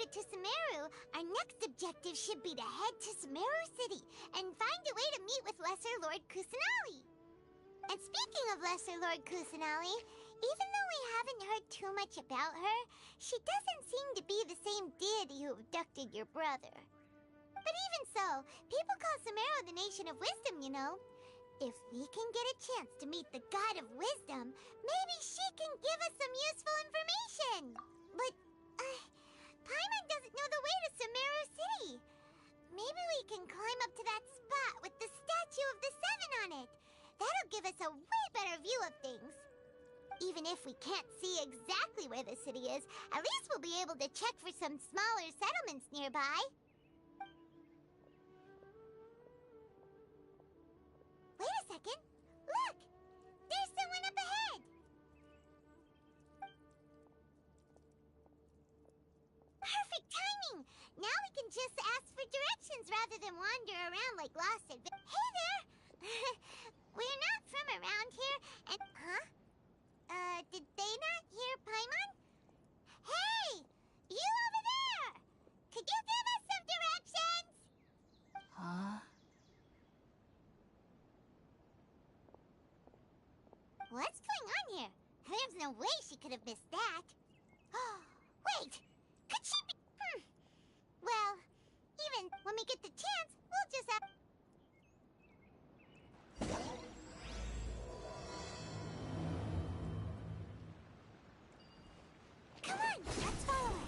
it to Sumeru, our next objective should be to head to Sumeru City and find a way to meet with Lesser Lord Kusanali. And speaking of Lesser Lord Kusanali, even though we haven't heard too much about her, she doesn't seem to be the same deity who abducted your brother. But even so, people call Sumeru the Nation of Wisdom, you know. If we can get a chance to meet the God of Wisdom, maybe she can give us some useful information. But, Paimon doesn't know the way to Sumeru City. Maybe we can climb up to that spot with the statue of the Seven on it. That'll give us a way better view of things. Even if we can't see exactly where the city is, at least we'll be able to check for some smaller settlements nearby. Wait a second. Look! There's someone up ahead! Perfect timing! Now we can just ask for directions rather than wander around like lost adventurers. Hey there! We're not from around here, and... Huh? Did they not hear Paimon? Hey! You over there! Could you give us some directions? Huh? What's going on here? There's no way she could have missed that. Wait! Could she be... Well, even when we get the chance, we'll just have... Come on, let's follow her.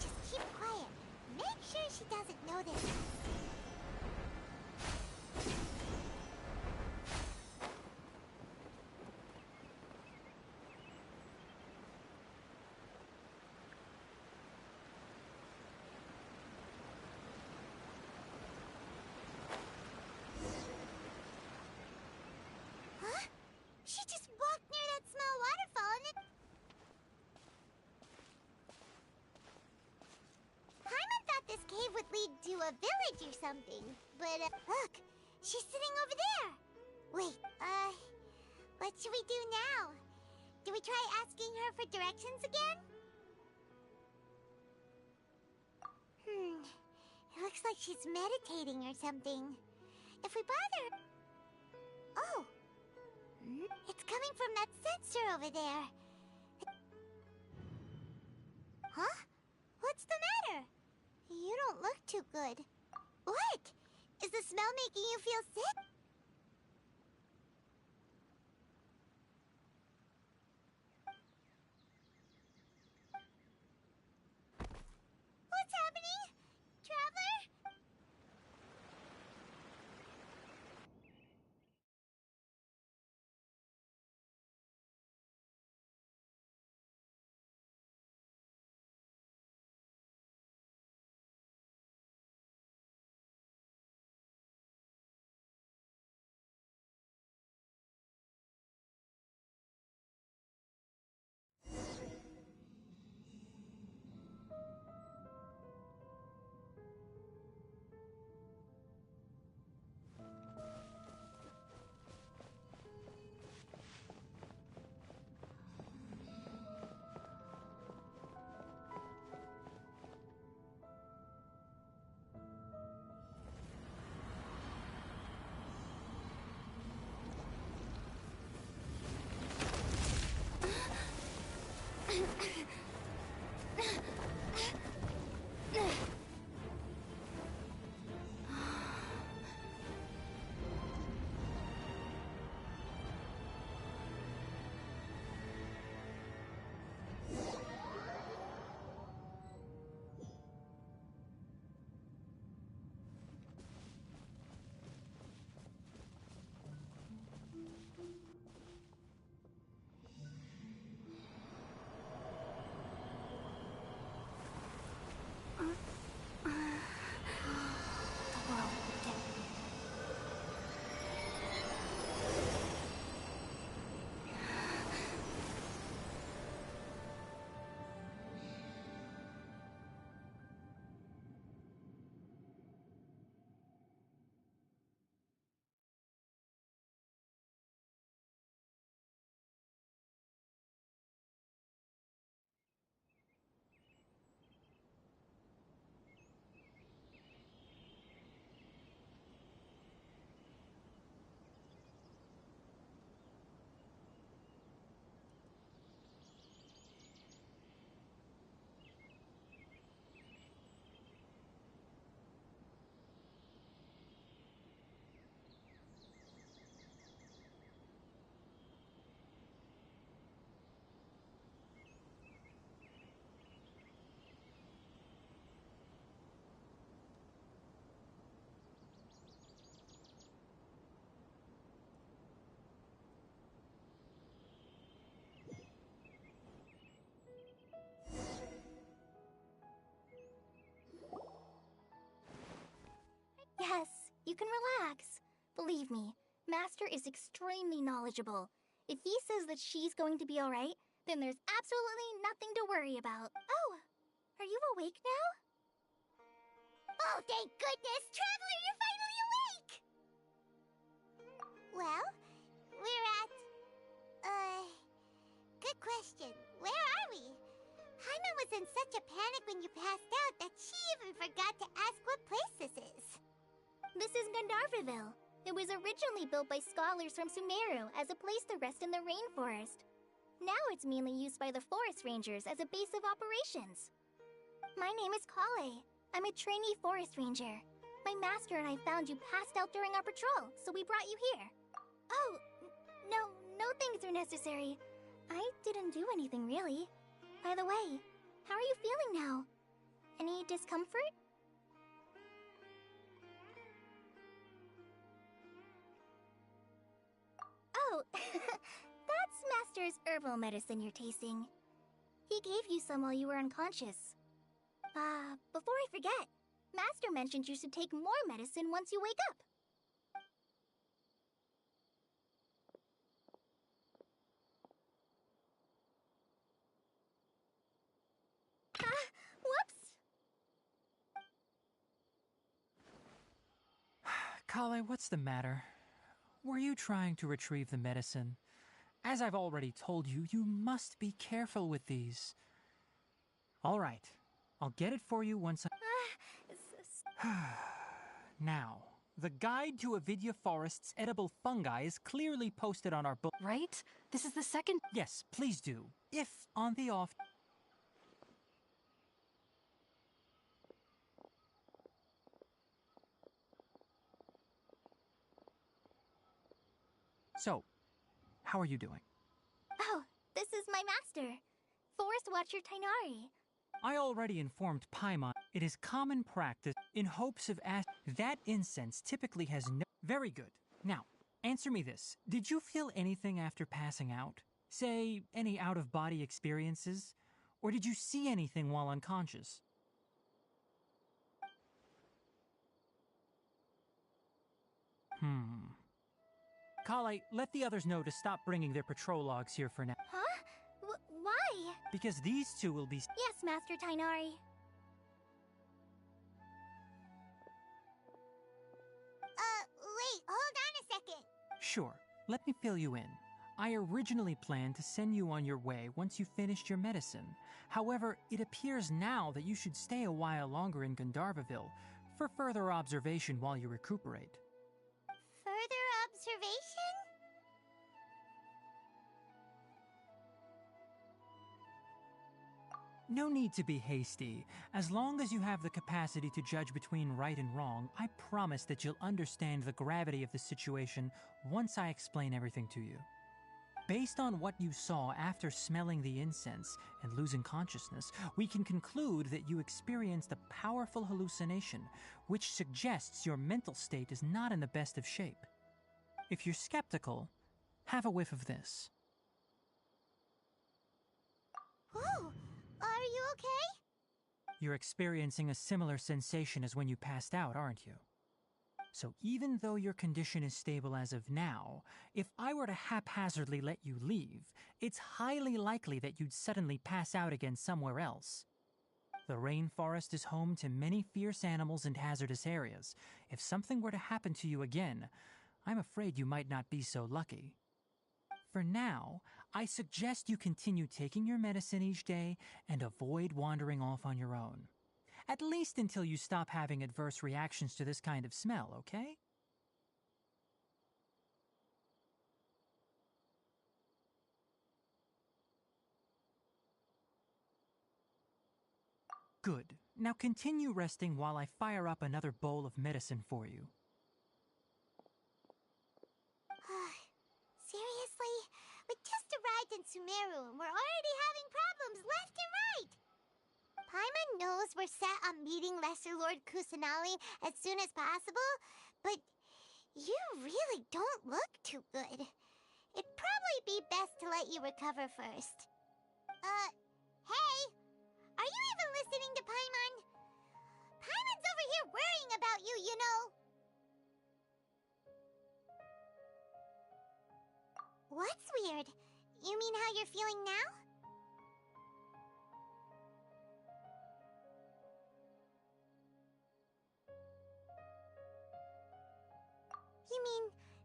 Just keep quiet. Make sure she doesn't notice us. Huh? She just walked near that small waterfall and it... Paimon thought this cave would lead to a village or something, but look, she's sitting over there. Wait, what should we do now? Do we try asking her for directions again? It looks like she's meditating or something. If we bother... Oh! It's coming from that sensor over there. Huh? What's the matter? You don't look too good. What? Is the smell making you feel sick? you can relax. Believe me, Master is extremely knowledgeable. If he says that she's going to be alright, then there's absolutely nothing to worry about. Oh, are you awake now? Oh, thank goodness! Traveler, you're finally awake! Well, we're at... Good question. Where are we? Paimon was in such a panic when you passed out that she even forgot to ask what place this is. This is Gandharvaville. It was originally built by scholars from Sumeru as a place to rest in the rainforest. Now it's mainly used by the forest rangers as a base of operations. My name is Kale. I'm a trainee forest ranger. My master and I found you passed out during our patrol, so we brought you here. Oh, no things are necessary. I didn't do anything, really. By the way, how are you feeling now? Any discomfort? Oh, that's Master's herbal medicine you're tasting. He gave you some while you were unconscious. Before I forget, Master mentioned you should take more medicine once you wake up. Whoops! Kale, what's the matter? Were you trying to retrieve the medicine? As I've already told you, you must be careful with these. All right, I'll get it for you once Now, the guide to Avidya Forest's edible fungi is clearly posted on our book. Right? This is the second... Yes, please do. If on the off... So, how are you doing? Oh, this is my master, Forest Watcher Tainari. I already informed Paimon it is common practice in hopes of that incense typically has no... Very good. Now, answer me this. Did you feel anything after passing out? Say, any out-of-body experiences? Or did you see anything while unconscious? Kale, let the others know to stop bringing their patrol logs here for now. Huh? Why? Because these two will be... Yes, Master Tainari. Wait, hold on a second. Sure, let me fill you in. I originally planned to send you on your way once you finished your medicine. However, it appears now that you should stay a while longer in Gandharvaville for further observation while you recuperate. Further observation? No need to be hasty. As long as you have the capacity to judge between right and wrong, I promise that you'll understand the gravity of the situation once I explain everything to you. Based on what you saw after smelling the incense and losing consciousness, we can conclude that you experienced a powerful hallucination, which suggests your mental state is not in the best of shape. If you're skeptical, have a whiff of this. Ooh, are you okay? You're experiencing a similar sensation as when you passed out, aren't you? So even though your condition is stable as of now, if I were to haphazardly let you leave, it's highly likely that you'd suddenly pass out again somewhere else. The rainforest is home to many fierce animals and hazardous areas. If something were to happen to you again, I'm afraid you might not be so lucky. For now, I suggest you continue taking your medicine each day and avoid wandering off on your own. At least until you stop having adverse reactions to this kind of smell, okay? Good. Now continue resting while I fire up another bowl of medicine for you. Seriously? We just arrived in Sumeru and we're already having problems left and right! Paimon knows we're set on meeting Lesser Lord Kusanali as soon as possible, but you really don't look too good. It'd probably be best to let you recover first. Hey! Are you even listening to Paimon? Paimon's over here worrying about you, you know! What's weird? You mean how you're feeling now? You mean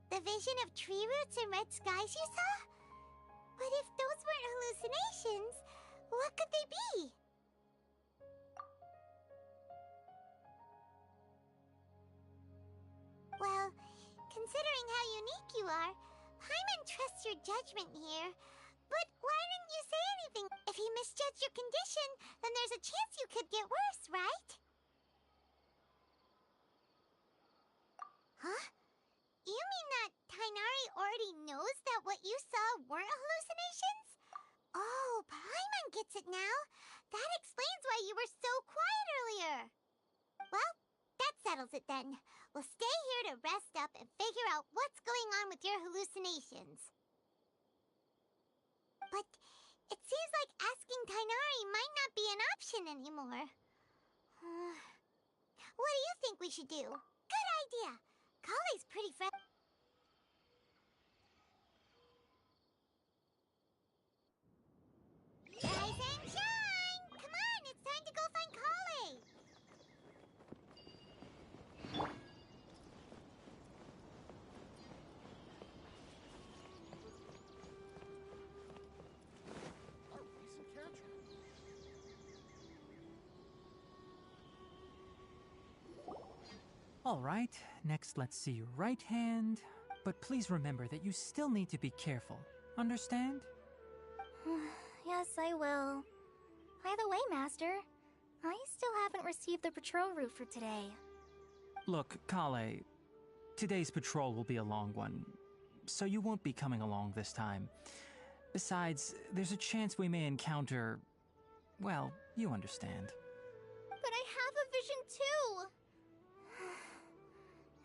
the vision of tree roots and red skies you saw? But if those weren't hallucinations, what could they be? Well, considering how unique you are, Paimon trusts your judgment here. But why didn't you say anything? If he misjudged your condition, then there's a chance you could get worse, right? Huh? You mean that Tainari already knows that what you saw weren't hallucinations? Oh, Paimon gets it now. That explains why you were so quiet earlier. Well, that settles it then. We'll stay here to rest up and figure out what's going on with your hallucinations. But it seems like asking Tainari might not be an option anymore. What do you think we should do? Good idea. Kale's pretty friendly. Rise and shine! Come on, it's time to go find Kale! All right, next let's see your right hand. But please remember that you still need to be careful. Understand? Yes, I will. By the way, Master, I still haven't received the patrol route for today. Look, Kale, today's patrol will be a long one, so you won't be coming along this time. Besides, there's a chance we may encounter... well, you understand. But I have a vision too!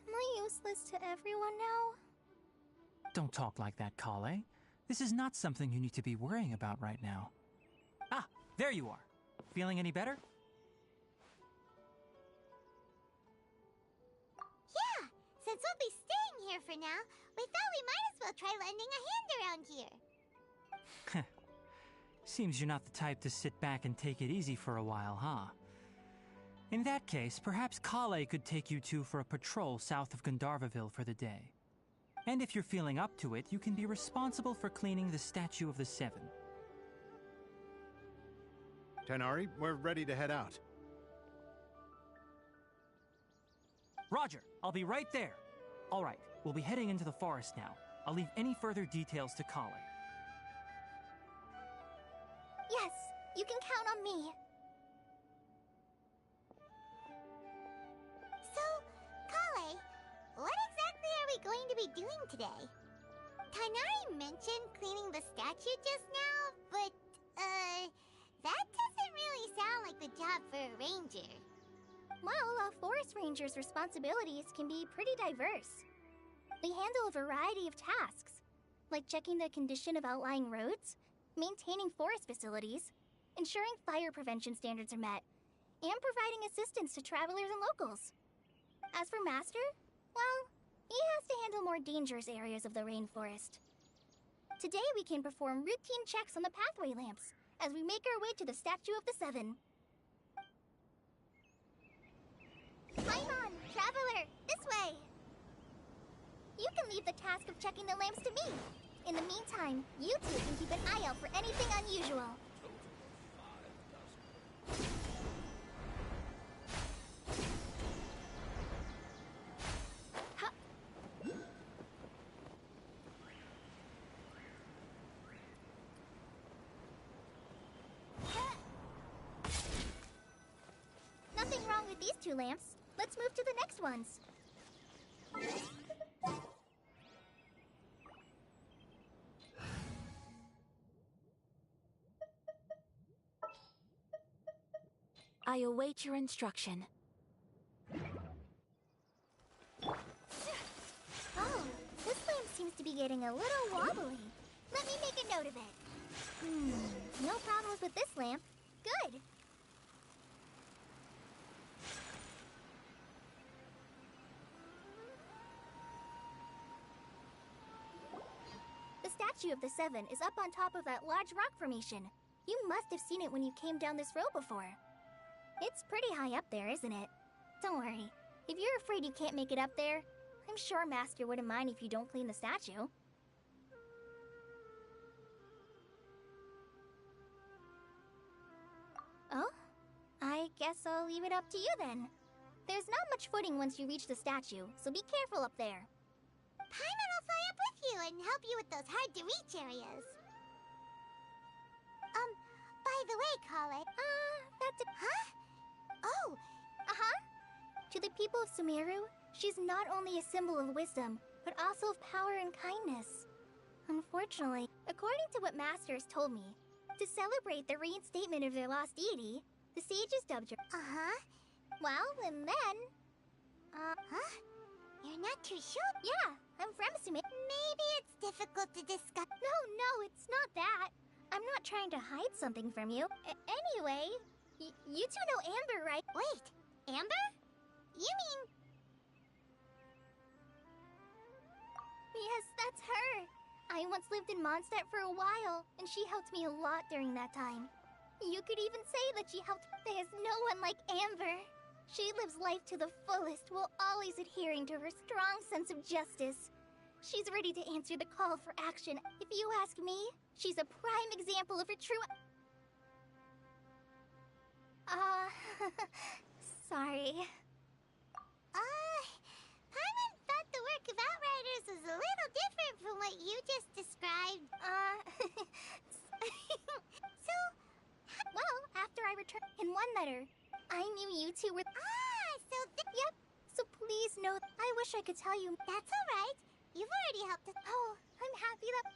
Am I useless to everyone now? Don't talk like that, Kale. This is not something you need to be worrying about right now. Ah, there you are. Feeling any better? Yeah, since we'll be staying here for now, we thought we might as well try lending a hand around here. Seems you're not the type to sit back and take it easy for a while, huh? In that case, perhaps Kale could take you two for a patrol south of Gandharvaville for the day. And if you're feeling up to it, you can be responsible for cleaning the Statue of the Seven. Tainari, we're ready to head out. Roger, I'll be right there. All right, we'll be heading into the forest now. I'll leave any further details to Kale. Yes, you can count on me. So, Kale, what exactly are we going to be doing today? Tainari mentioned cleaning the statue just now, but, that doesn't really sound like the job for a ranger. Well, a forest ranger's responsibilities can be pretty diverse. They handle a variety of tasks, like checking the condition of outlying roads, maintaining forest facilities, ensuring fire prevention standards are met, and providing assistance to travelers and locals. As for Master, well, he has to handle more dangerous areas of the rainforest. Today we can perform routine checks on the pathway lamps as we make our way to the Statue of the Seven. Paimon, traveler, this way! You can leave the task of checking the lamps to me. In the meantime, you two can keep an eye out for anything unusual. Nothing wrong with these two lamps. Let's move to the next ones. I await your instruction. Oh, this lamp seems to be getting a little wobbly. Let me make a note of it. No problems with this lamp. Good. The Statue statue of the Seven is up on top of that large rock formation. You must have seen it when you came down this road before. It's pretty high up there, isn't it? Don't worry. If you're afraid you can't make it up there, I'm sure Master wouldn't mind if you don't clean the statue. Oh? I guess I'll leave it up to you then. There's not much footing once you reach the statue, so be careful up there. Paimon will fly up with you and help you with those hard-to-reach areas. By the way, Kale... that's a... Huh? Oh! Uh-huh. To the people of Sumeru, she's not only a symbol of wisdom, but also of power and kindness. Unfortunately, according to what Master has told me, to celebrate the reinstatement of their lost deity, the sages dubbed her... Uh-huh. Well, and then... Huh? You're not too sure? Yeah, I'm from Sumeru. Maybe it's difficult to discuss... No, it's not that. I'm not trying to hide something from you. Anyway, you two know Amber, right? Wait, Amber? You mean... Yes, that's her. I once lived in Mondstadt for a while, and she helped me a lot during that time. You could even say that she helped... There's no one like Amber. She lives life to the fullest while always adhering to her strong sense of justice. She's ready to answer the call for action. If you ask me, she's a prime example of a true... Sorry. Paimon thought the work of Outriders was a little different from what you just described. So... Well, after I returned in one letter, I knew you two were... Yep, so please know I wish I could tell you... That's alright. You've already helped us. Oh, I'm happy that...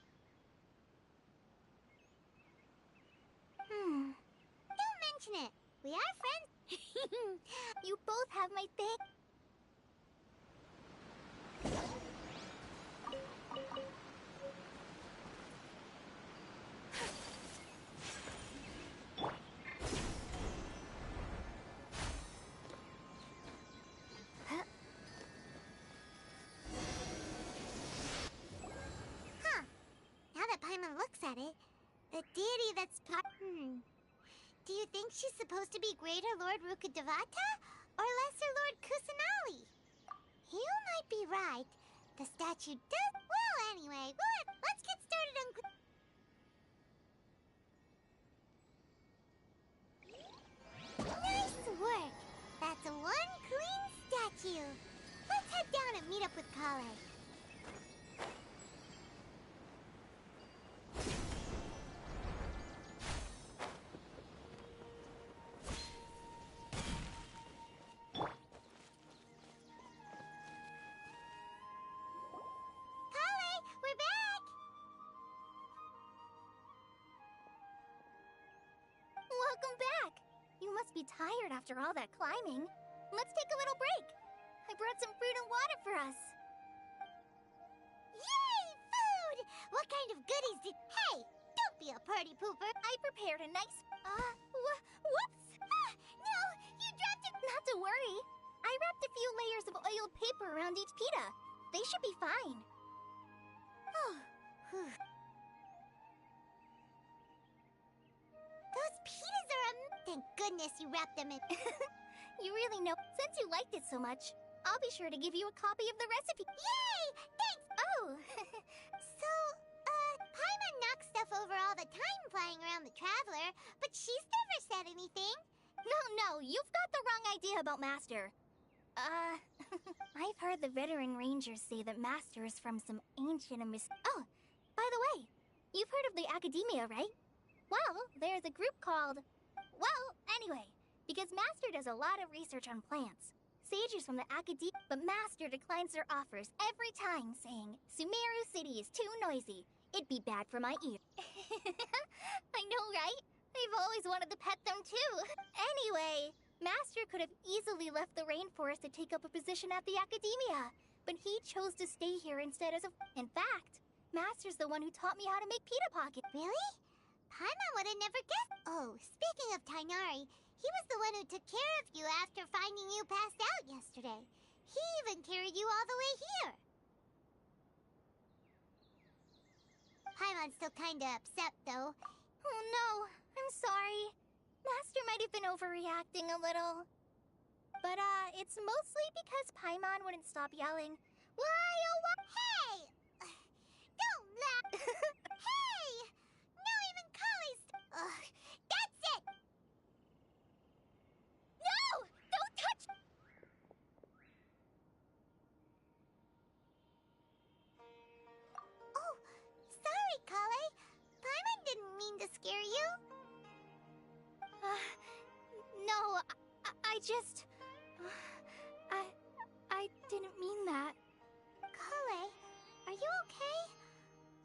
Don't mention it. We are friends. You both have my thing. Huh. Now that Paimon looks at it, the deity that's part... Do you think she's supposed to be Greater Lord Rukkhadevata or Lesser Lord Kusanali? You might be right. The statue does... Well, anyway, let's get started on... Nice work! That's one clean statue. Let's head down and meet up with Kale. Welcome back! You must be tired after all that climbing. Let's take a little break. I brought some fruit and water for us. Yay! Food! What kind of goodies did... Hey! Don't be a party pooper! I prepared a nice... whoops! No! You dropped it! Not to worry. I wrapped a few layers of oiled paper around each pita. They should be fine. Oh, whew. Those pitas are Thank goodness you wrapped them in... You really know. Since you liked it so much, I'll be sure to give you a copy of the recipe. Yay! Thanks! Oh! So, Paimon knocks stuff over all the time flying around the Traveler, but she's never said anything. No, you've got the wrong idea about Master. I've heard the veteran rangers say that Master is from some ancient and Oh, by the way, you've heard of the Academia, right? Well, there's a group called... Well, anyway, because Master does a lot of research on plants. Sages from the Academia, but Master declines their offers every time, saying, Sumeru City is too noisy. It'd be bad for my ear. I know, right? I've always wanted to pet them too. Anyway, Master could have easily left the rainforest to take up a position at the Academia, but he chose to stay here instead as a... In fact, Master's the one who taught me how to make pita pocket. Really? Paimon would have never guessed. Oh, speaking of Tainari, he was the one who took care of you after finding you passed out yesterday. He even carried you all the way here. Paimon, Paimon's still kinda upset, though. Oh no, I'm sorry. Master might have been overreacting a little. But, it's mostly because Paimon wouldn't stop yelling, "Why, oh, why?" Hey! Don't laugh! Hey! Now even Kale's... Ugh, that's it! No! Don't touch... Oh, sorry, Kale. Paimon didn't mean to scare you. No, I just... I didn't mean that. Kale, are you okay?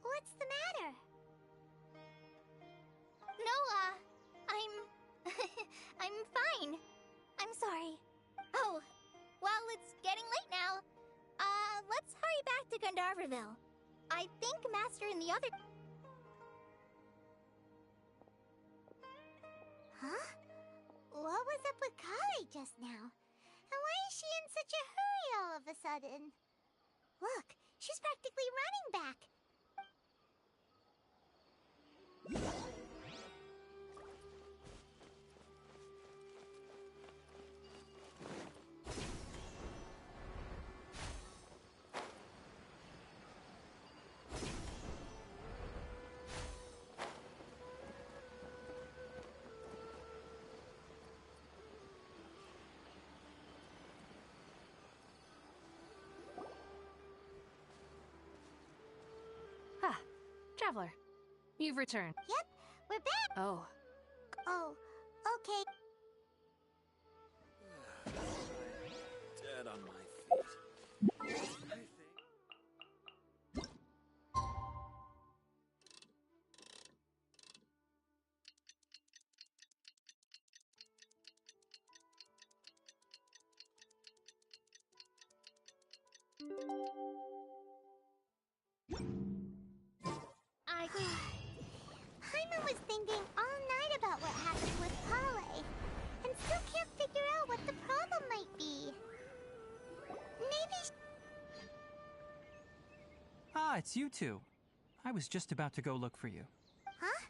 What's the matter? No, I'm... I'm fine. I'm sorry. Oh, well, it's getting late now. Let's hurry back to Gandharville. I think Master and the other... Huh? What was up with Kale just now? And why is she in such a hurry all of a sudden? Look, she's practically running back. Ah, Traveler. You've returned. Yep, we're back. Oh, Oh, okay. Dead on my feet. I think. Paimon was thinking all night about what happened with Kale, and still can't figure out what the problem might be. Maybe Ah, it's you two. I was just about to go look for you. Huh?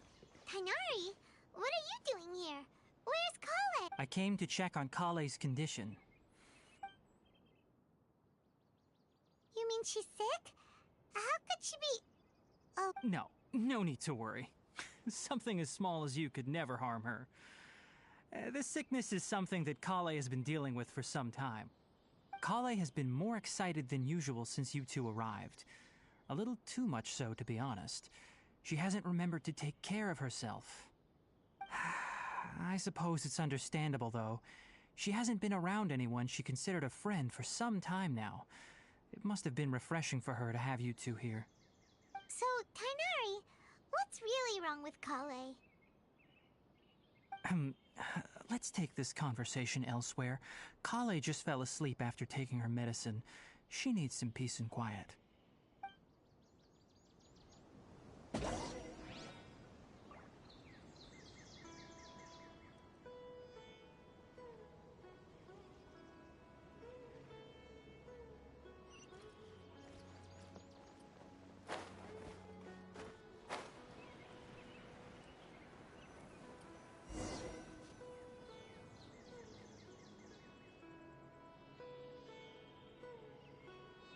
Tainari? What are you doing here? Where's Kale? I came to check on Kale's condition. You mean she's sick? How could she be... Oh, No need to worry. Something as small as you could never harm her. This sickness is something that Kale has been dealing with for some time. Kale has been more excited than usual since you two arrived. A little too much so, to be honest. She hasn't remembered to take care of herself. I suppose it's understandable, though. She hasn't been around anyone she considered a friend for some time now. It must have been refreshing for her to have you two here. so, Tainari, what's really wrong with Kale? Let's take this conversation elsewhere. Kale just fell asleep after taking her medicine. She needs some peace and quiet.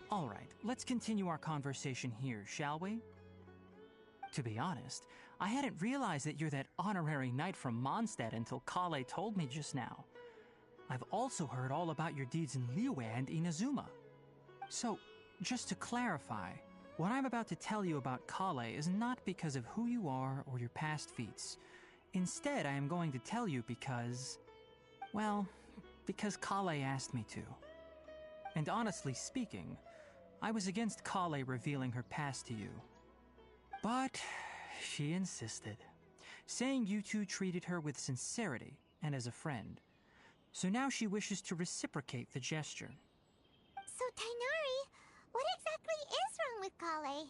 All right, let's continue our conversation here, shall we? To be honest, I hadn't realized that you're that honorary knight from Mondstadt until Kale told me just now. I've also heard all about your deeds in Liyue and Inazuma. So, just to clarify, what I'm about to tell you about Kale is not because of who you are or your past feats. Instead, I am going to tell you because... well, because Kale asked me to. And honestly speaking, I was against Kale revealing her past to you. But she insisted, saying you two treated her with sincerity and as a friend. So now she wishes to reciprocate the gesture. So, Tainari, what exactly is wrong with Kale?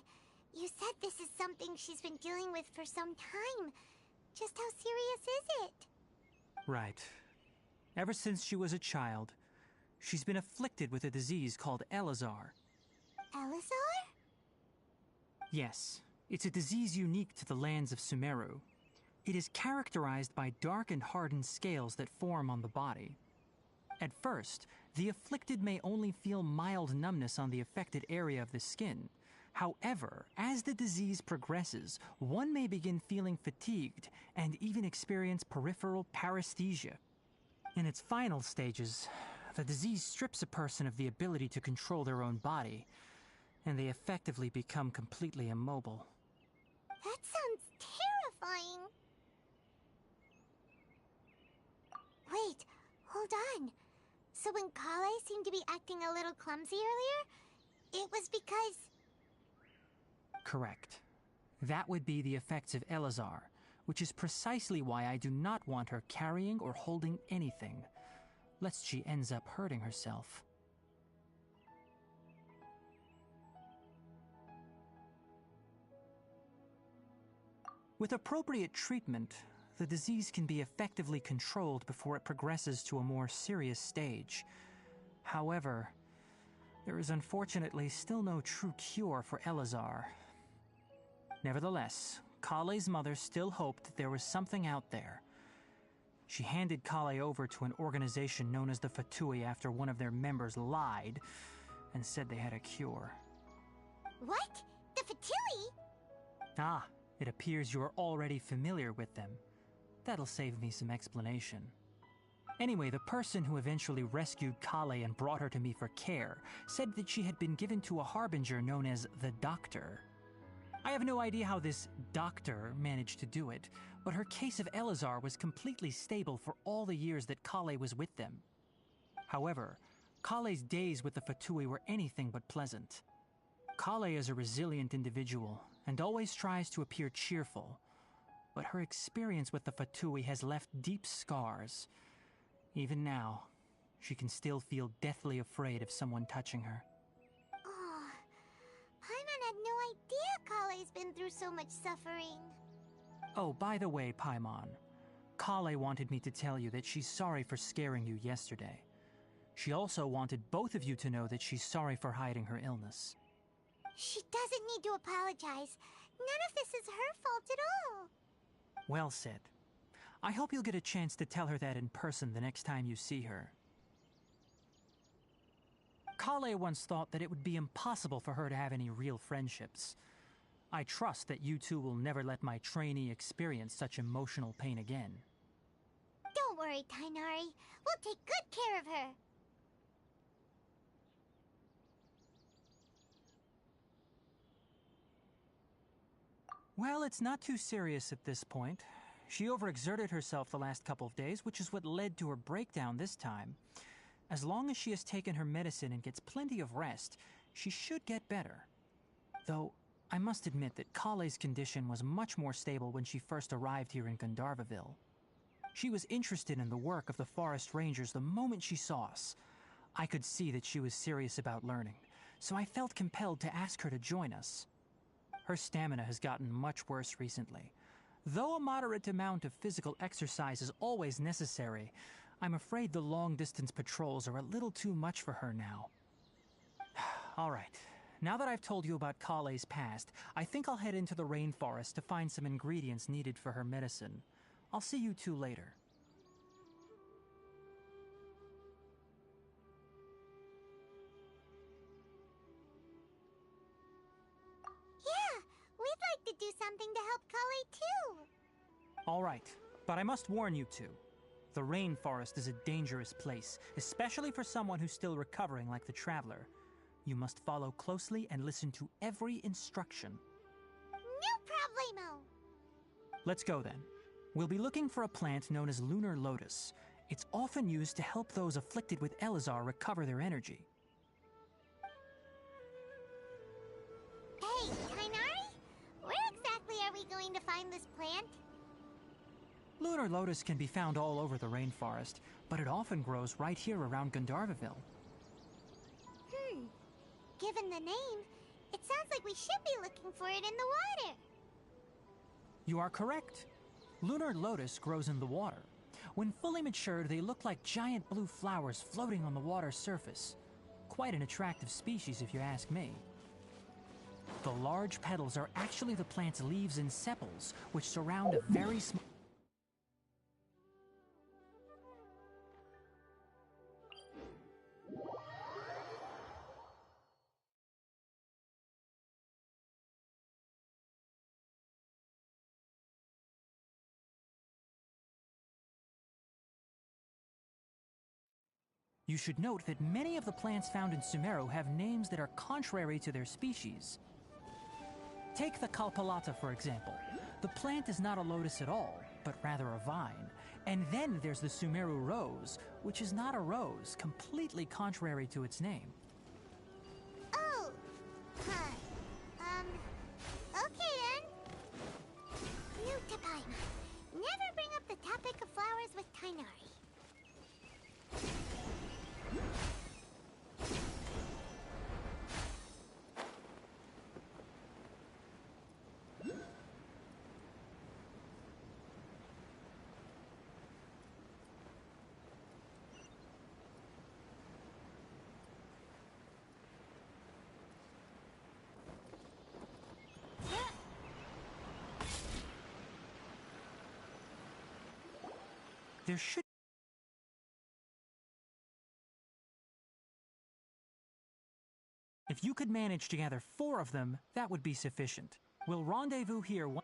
You said this is something she's been dealing with for some time. Just how serious is it? Right. Ever since she was a child, she's been afflicted with a disease called Elazar. Elazar? Yes, It's a disease unique to the lands of Sumeru. It is characterized by dark and hardened scales that form on the body. At first, the afflicted may only feel mild numbness on the affected area of the skin. However, as the disease progresses, one may begin feeling fatigued and even experience peripheral paresthesia. In its final stages, the disease strips a person of the ability to control their own body, and they effectively become completely immobile. That sounds terrifying. Wait, hold on. So when Kale seemed to be acting a little clumsy earlier, it was because... Correct. That would be the effects of Elazar, which is precisely why I do not want her carrying or holding anything, lest she ends up hurting herself. With appropriate treatment, the disease can be effectively controlled before it progresses to a more serious stage. However, there is unfortunately still no true cure for Elazar. Nevertheless, Kale's mother still hoped that there was something out there. She handed Kale over to an organization known as the Fatui after one of their members lied and said they had a cure. What? The Fatui? Ah, it appears you're already familiar with them. That'll save me some explanation. Anyway, the person who eventually rescued Kale and brought her to me for care said that she had been given to a harbinger known as the Doctor. I have no idea how this doctor managed to do it, but her case of Elazar was completely stable for all the years that Kale was with them. However, Kale's days with the Fatui were anything but pleasant. Kale is a resilient individual and always tries to appear cheerful, but her experience with the Fatui has left deep scars. Even now, she can still feel deathly afraid of someone touching her. Oh, Paimon had no idea Kale's been through so much suffering. Oh, by the way, Paimon, Kale wanted me to tell you that she's sorry for scaring you yesterday. She also wanted both of you to know that she's sorry for hiding her illness. She doesn't need to apologize. None of this is her fault at all. Well said. I hope you'll get a chance to tell her that in person the next time you see her. Kale once thought that it would be impossible for her to have any real friendships. I trust that you two will never let my trainee experience such emotional pain again. Don't worry, Tainari. We'll take good care of her. Well, it's not too serious at this point. She overexerted herself the last couple of days, which is what led to her breakdown this time. As long as she has taken her medicine and gets plenty of rest, she should get better. Though, I must admit that Kale's condition was much more stable when she first arrived here in Gandharvaville. She was interested in the work of the forest rangers the moment she saw us. I could see that she was serious about learning, so I felt compelled to ask her to join us. Her stamina has gotten much worse recently. Though a moderate amount of physical exercise is always necessary, I'm afraid the long-distance patrols are a little too much for her now. All right, now that I've told you about Kale's past, I think I'll head into the rainforest to find some ingredients needed for her medicine. I'll see you two later. Yeah, we'd like to do something to help Kale too. All right, but I must warn you two. The rainforest is a dangerous place, especially for someone who's still recovering like the Traveler. You must follow closely and listen to every instruction. No problemo. Let's go then. We'll be looking for a plant known as lunar lotus. It's often used to help those afflicted with Elazar recover their energy. Hey, Tainari? Where exactly are we going to find this plant? Lunar lotus can be found all over the rainforest, but it often grows right here around Gandharvaville. Given the name, it sounds like we should be looking for it in the water. You are correct. Lunar lotus grows in the water. When fully matured, they look like giant blue flowers floating on the water's surface. Quite an attractive species, if you ask me. The large petals are actually the plant's leaves and sepals, which surround a very small... You should note that many of the plants found in Sumeru have names that are contrary to their species. Take the Kalpalata, for example. The plant is not a lotus at all, but rather a vine. And then there's the Sumeru rose, which is not a rose, completely contrary to its name. Oh! Huh. Okay then. New Tapai. Never bring up the topic of flowers with Tainari. There should... If you could manage to gather 4 of them, that would be sufficient. We'll rendezvous here one...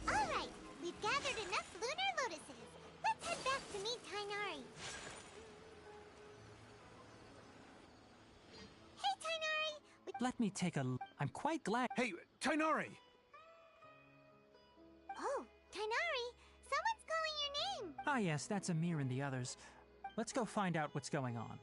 Alright, we've gathered enough lunar lotuses. Let's head back to meet Tainari. Hey, Tainari! Let me take a... I'm quite glad... Hey, Tainari! Oh, Tainari! Someone's calling your name! Ah yes, that's Amir and the others. Let's go find out what's going on.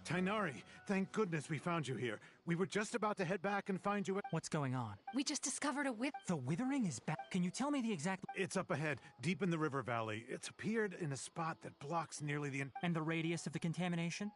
Tainari, thank goodness we found you here. We were just about to head back and find you at... What's going on? We just discovered a whip. The withering is back. Can you tell me the exact... It's up ahead, deep in the river valley. It's appeared in a spot that blocks nearly the... And the radius of the contamination?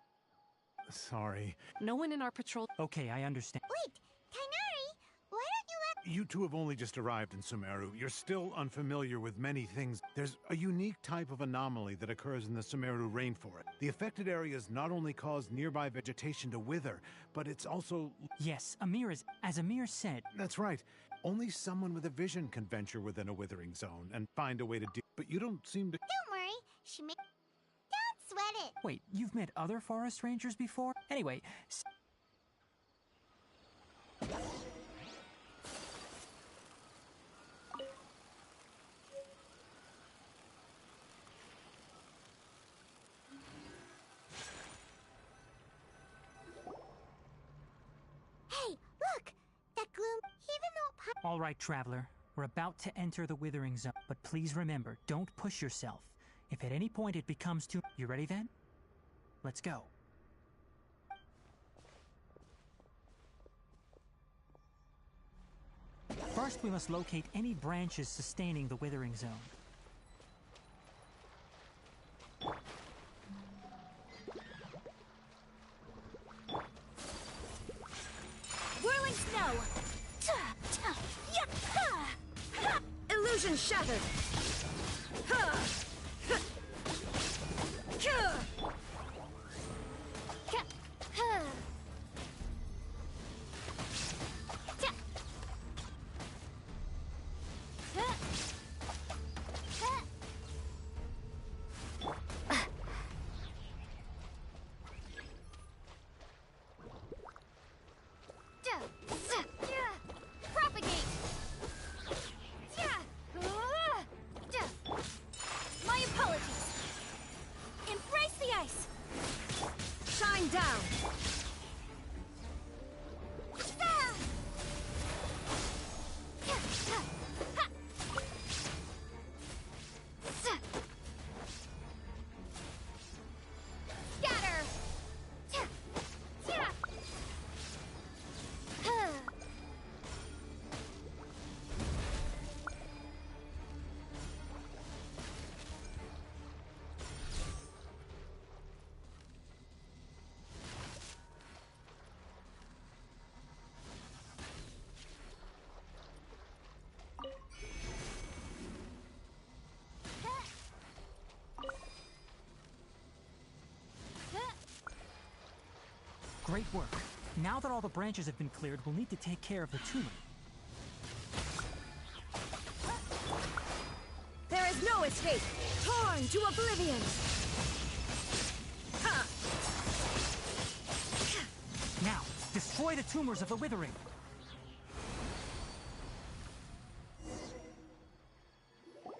Sorry. No one in our patrol. Okay, I understand. Wait, Tainari! Why don't you let... You two have only just arrived in Sumeru. You're still unfamiliar with many things. There's a unique type of anomaly that occurs in the Sumeru rainforest. The affected areas not only cause nearby vegetation to wither, but it's also... Yes, Amir is... As Amir said... That's right. Only someone with a vision can venture within a withering zone and find a way to deal... But you don't seem to... Don't worry, she may... Don't sweat it! Wait, you've met other forest rangers before? Anyway... Hey, look! That gloom, even though... All right, traveler. We're about to enter the withering zone. But please remember, don't push yourself. If at any point it becomes too... You ready then? Let's go. First, we must locate any branches sustaining the withering zone. Whirling snow! Illusion shattered! Propagate! Great work. Now that all the branches have been cleared, we'll need to take care of the tumor. There is no escape! Torn to oblivion! Ha! Now, destroy the tumors of the withering. We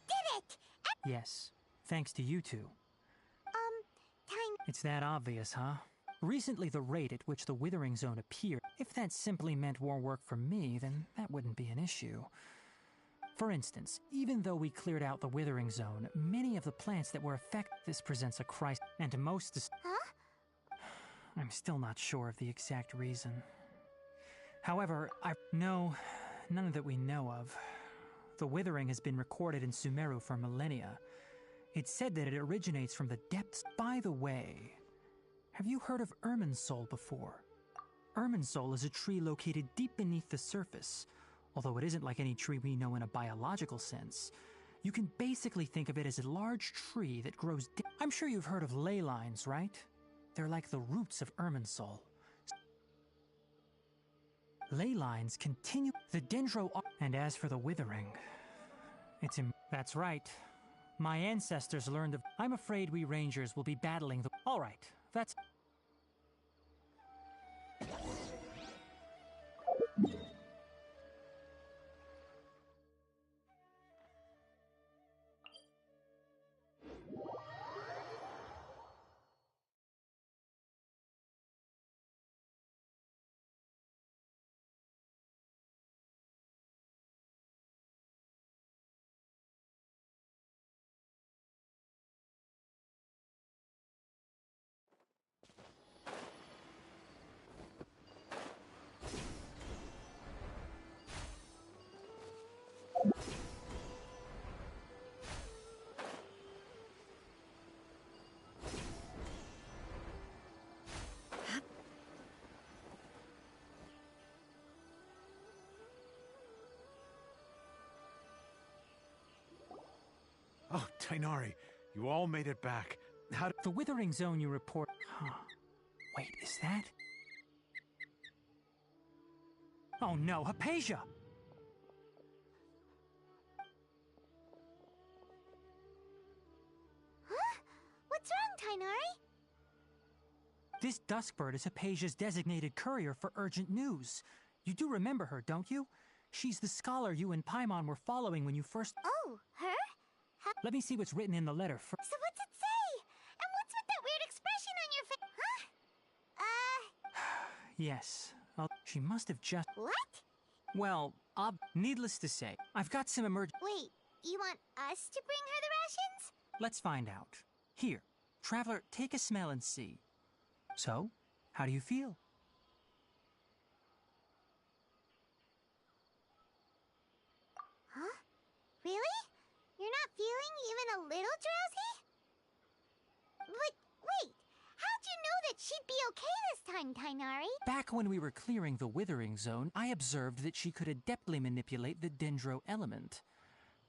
did it! Yes, thanks to you two. Time. It's that obvious, huh? Recently, the rate at which the withering zone appeared, if that simply meant more work for me, then that wouldn't be an issue. For instance, even though we cleared out the withering zone, many of the plants that were affected, this presents a crisis, and most Huh? I'm still not sure of the exact reason. However, no, none that we know of. The withering has been recorded in Sumeru for millennia. It's said that it originates from the depths. By the way, have you heard of Irminsul before? Irminsul is a tree located deep beneath the surface. Although it isn't like any tree we know in a biological sense. You can basically think of it as a large tree that grows deep. I'm sure you've heard of ley lines, right? They're like the roots of Irminsul. Ley lines continue the dendro. And as for the withering, that's right. My ancestors learned of. I'm afraid we rangers will be battling the. All right, that's. Oh, Tainari, you all made it back. How did... The withering zone you report. Huh. Wait, is that? Oh no, Hypatia! Huh? What's wrong, Tainari? This Duskbird is Hypatia's designated courier for urgent news. You do remember her, don't you? She's the scholar you and Paimon were following when you first... Oh, her? Let me see what's written in the letter So what's it say? And what's with that weird expression on your face? Huh? Yes. She must have just... What? Well, needless to say, I've got some Wait, you want us to bring her the rations? Let's find out. Here, Traveler, take a smell and see. So, how do you feel? Huh? Really? You're not feeling even a little drowsy? But wait, how'd you know that she'd be okay this time, Tainari? Back when we were clearing the withering zone, I observed that she could adeptly manipulate the dendro element.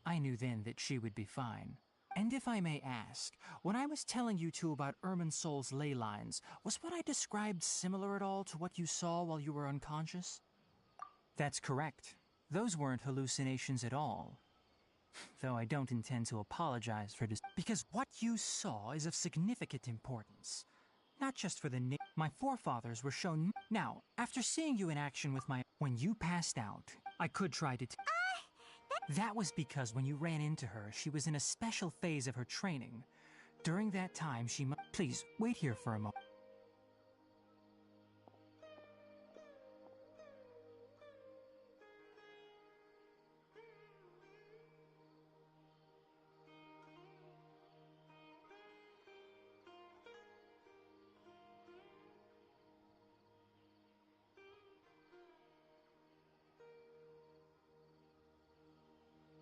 I knew then that she would be fine. And if I may ask, when I was telling you two about Irminsul's ley lines, was what I described similar at all to what you saw while you were unconscious? That's correct. Those weren't hallucinations at all. Though I don't intend to apologize for this, because what you saw is of significant importance. Not just for the my forefathers were shown. Now, after seeing you in action with when you passed out, I could try to. That was because when you ran into her, she was in a special phase of her training. During that time, please wait here for a moment.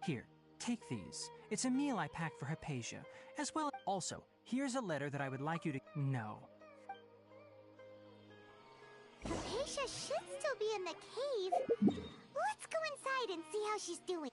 Here, take these. It's a meal I packed for Hypatia, as well. Also, here's a letter that I would like you to... No. Hypatia should still be in the cave. Let's go inside and see how she's doing.